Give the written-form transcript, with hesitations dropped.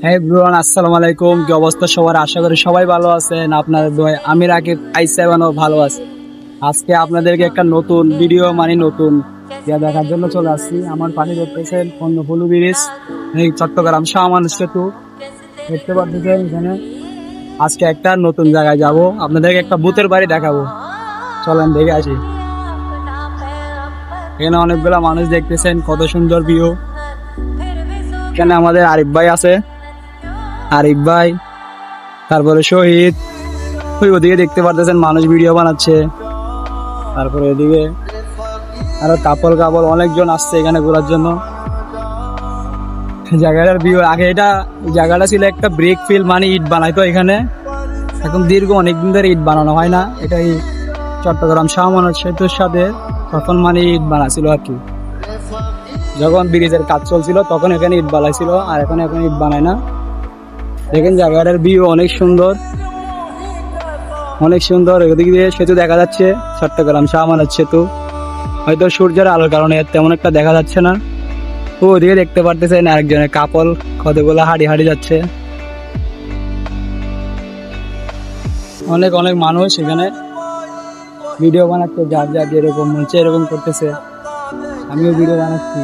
হ্যাঁ ব্রুয়ান, আসসালামু আলাইকুম। কি অবস্থা সবার? আশা করি সবাই ভালো আছেন। আপনাদের দোয়ায় আমি রাকিব আইসাইবানও ভালো আছি। আজকে আপনাদেরকে একটা নতুন ভিডিও নতুন দেখার জন্য চলে আসছি। আমার পাশে দেখতেছেন কর্ণফুলী ব্রিজ, এই চট্টগ্রাম শাহমানস সেতু দেখতে পাচ্ছেন। এখানে আজকে একটা নতুন জায়গায় যাব, আপনাদেরকে একটা ভূতের বাড়ি দেখাবো। চলেন দেখে আসি। এখানে অনেকগুলা মানুষ দেখতেছেন, কত সুন্দর ভিউ। এখানে আমাদের আরিফ ভাই আছে, আরিফ ভাই, তারপরে শহীদ। ওই ওদিকে দেখতে পারতেছেন মানুষ ভিডিও বানাচ্ছে। তারপরে এদিকে আরো কাপল অনেকজন আসছে এখানে ঘোরার জন্য। জায়গাটার ভিউ, আগে এটা জায়গাটা ছিল একটা ব্রিক ফিল, ইট বানাইতো এখানে। এখন দীর্ঘ অনেকদিন ধরে ইট বানানো হয় না। এটাই চট্টগ্রাম শাহমানস সেতুর সাথে তখন ইট বানাছিল আর কি। যখন ব্রিজের কাজ চলছিল তখন এখানে ইট বানাইছিল, আর এখন ইট বানায় না। দেখেন জায়গাটার ভিউ অনেক সুন্দর, অনেক সুন্দর। ওদিক দিয়ে সেতু দেখা যাচ্ছে, চট্টগ্রাম শাহমানস সেতু। হয়তো সূর্যের আলোর কারণে তেমন একটা দেখা যাচ্ছে না। ওদিকে দেখতে পারতেছেন আরেকজনের কাপল, কতগুলো হাঁড়ি যাচ্ছে। অনেক অনেক মানুষ এখানে ভিডিও বানাচ্ছে, যার যার যেরকম মন চায় এরকম করতেছে। আমিও ভিডিও বানাচ্ছি।